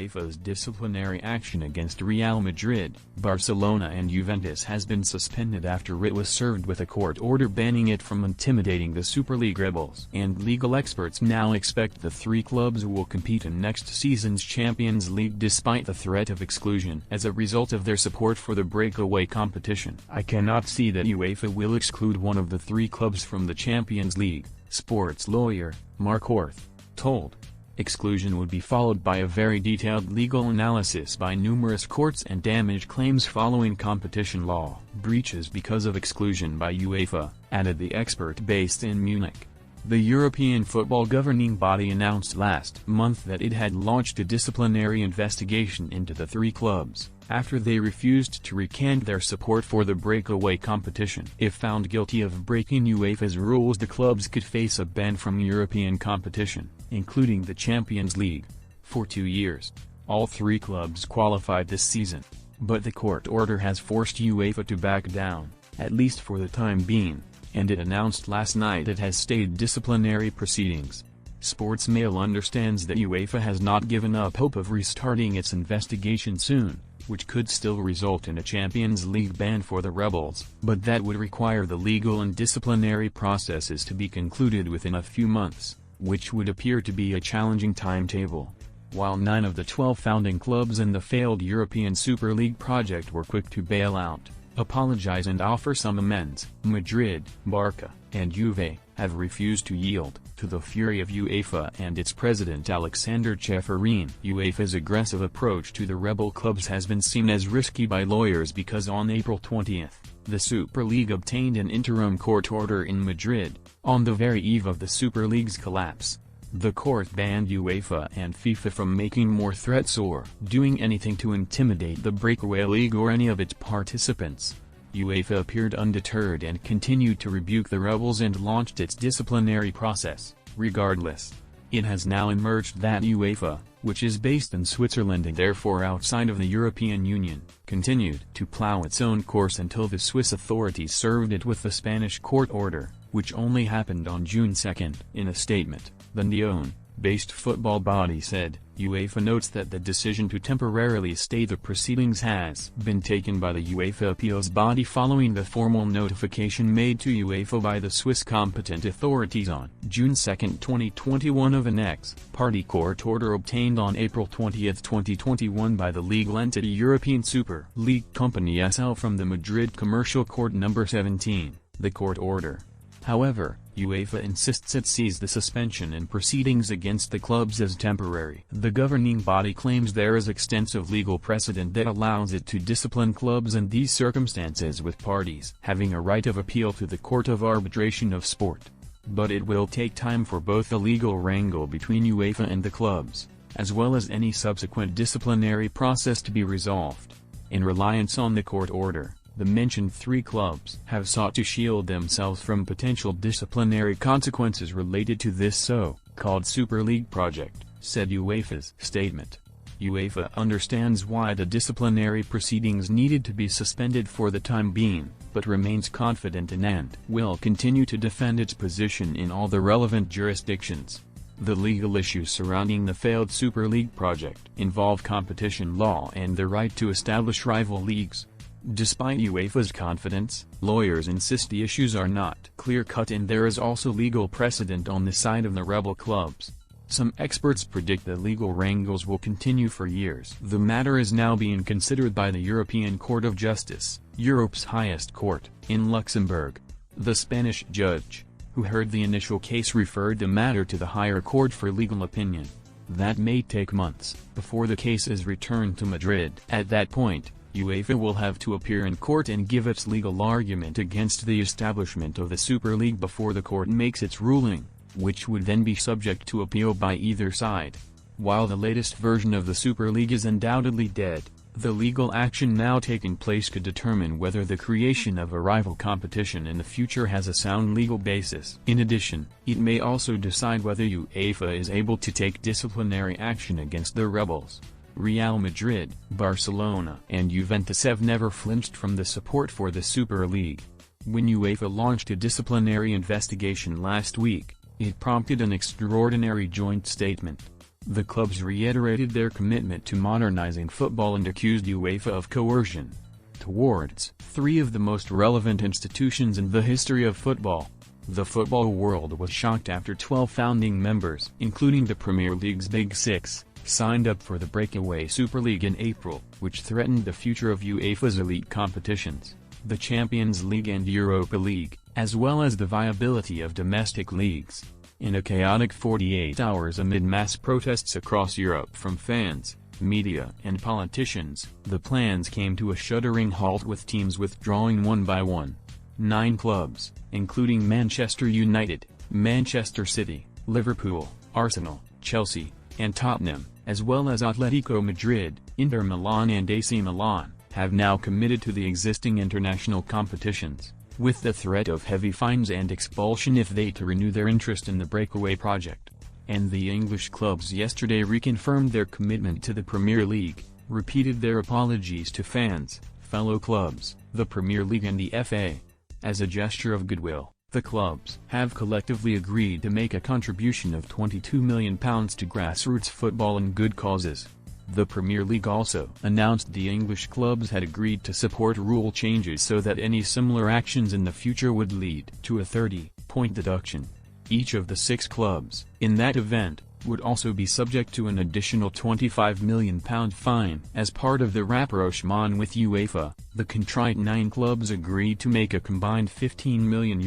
UEFA's disciplinary action against Real Madrid, Barcelona and Juventus has been suspended after it was served with a court order banning it from intimidating the Super League rebels. And legal experts now expect the three clubs will compete in next season's Champions League despite the threat of exclusion as a result of their support for the breakaway competition. "I cannot see that UEFA will exclude one of the three clubs from the Champions League," sports lawyer, Mark Orth, told. Exclusion would be followed by a very detailed legal analysis by numerous courts and damage claims following competition law breaches because of exclusion by UEFA, added the expert based in Munich. The European football governing body announced last month that it had launched a disciplinary investigation into the three clubs, after they refused to recant their support for the breakaway competition. If found guilty of breaking UEFA's rules, the clubs could face a ban from European competition, including the Champions League, for 2 years. All three clubs qualified this season, but the court order has forced UEFA to back down, at least for the time being, and it announced last night it has stayed disciplinary proceedings. Sportsmail understands that UEFA has not given up hope of restarting its investigation soon, which could still result in a Champions League ban for the rebels, but that would require the legal and disciplinary processes to be concluded within a few months, which would appear to be a challenging timetable. While 9 of the 12 founding clubs in the failed European Super League project were quick to bail out, apologize and offer some amends, Madrid, Barca, and Juve have refused to yield, to the fury of UEFA and its president Alexander Ceferin. UEFA's aggressive approach to the rebel clubs has been seen as risky by lawyers because on April 20, the Super League obtained an interim court order in Madrid, on the very eve of the Super League's collapse. The court banned UEFA and FIFA from making more threats or doing anything to intimidate the breakaway league or any of its participants. UEFA appeared undeterred and continued to rebuke the rebels and launched its disciplinary process. Regardless, it has now emerged that UEFA, which is based in Switzerland and therefore outside of the European Union, continued to plow its own course until the Swiss authorities served it with the Spanish court order, which only happened on June 2. In a statement, the Lyon-based football body said, UEFA notes that the decision to temporarily stay the proceedings has been taken by the UEFA appeals body following the formal notification made to UEFA by the Swiss competent authorities on June 2, 2021 of an ex-party court order obtained on April 20, 2021 by the legal entity European Super League Company SL from the Madrid Commercial Court No. 17, the court order. However, UEFA insists it sees the suspension and proceedings against the clubs as temporary. The governing body claims there is extensive legal precedent that allows it to discipline clubs in these circumstances with parties having a right of appeal to the Court of Arbitration of Sport. But it will take time for both the legal wrangle between UEFA and the clubs, as well as any subsequent disciplinary process to be resolved. In reliance on the court order, the mentioned three clubs have sought to shield themselves from potential disciplinary consequences related to this so-called Super League project, said UEFA's statement. UEFA understands why the disciplinary proceedings needed to be suspended for the time being, but remains confident in and will continue to defend its position in all the relevant jurisdictions. The legal issues surrounding the failed Super League project involve competition law and the right to establish rival leagues. Despite UEFA's confidence, lawyers insist the issues are not clear-cut and there is also legal precedent on the side of the rebel clubs. Some experts predict the legal wrangles will continue for years. The matter is now being considered by the European Court of Justice, Europe's highest court, in Luxembourg. The Spanish judge, who heard the initial case, referred the matter to the higher court for legal opinion. That may take months before the case is returned to Madrid. At that point, UEFA will have to appear in court and give its legal argument against the establishment of the Super League before the court makes its ruling, which would then be subject to appeal by either side. While the latest version of the Super League is undoubtedly dead, the legal action now taking place could determine whether the creation of a rival competition in the future has a sound legal basis. In addition, it may also decide whether UEFA is able to take disciplinary action against the rebels. Real Madrid, Barcelona and Juventus have never flinched from the support for the Super League. When UEFA launched a disciplinary investigation last week, it prompted an extraordinary joint statement. The clubs reiterated their commitment to modernizing football and accused UEFA of coercion towards three of the most relevant institutions in the history of football. The football world was shocked after 12 founding members, including the Premier League's Big Six, signed up for the breakaway Super League in April, which threatened the future of UEFA's elite competitions, the Champions League and Europa League, as well as the viability of domestic leagues. In a chaotic 48 hours amid mass protests across Europe from fans, media and politicians, the plans came to a shuddering halt with teams withdrawing one by one. 9 clubs, including Manchester United, Manchester City, Liverpool, Arsenal, Chelsea, and Tottenham, as well as Atletico Madrid, Inter Milan and AC Milan, have now committed to the existing international competitions, with the threat of heavy fines and expulsion if they to renew their interest in the breakaway project. And the English clubs yesterday reconfirmed their commitment to the Premier League, repeated their apologies to fans, fellow clubs, the Premier League and the FA. As a gesture of goodwill, the clubs have collectively agreed to make a contribution of £22 million to grassroots football and good causes. The Premier League also announced the English clubs had agreed to support rule changes so that any similar actions in the future would lead to a 30-point deduction. Each of the 6 clubs in that event would also be subject to an additional £25 million fine. As part of the rapprochement with UEFA, the contrite 9 clubs agreed to make a combined €15 million,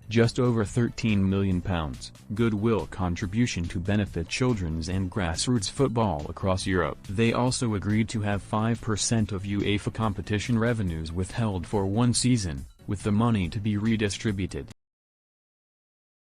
just over £13 million, goodwill contribution to benefit children's and grassroots football across Europe. They also agreed to have 5% of UEFA competition revenues withheld for one season, with the money to be redistributed.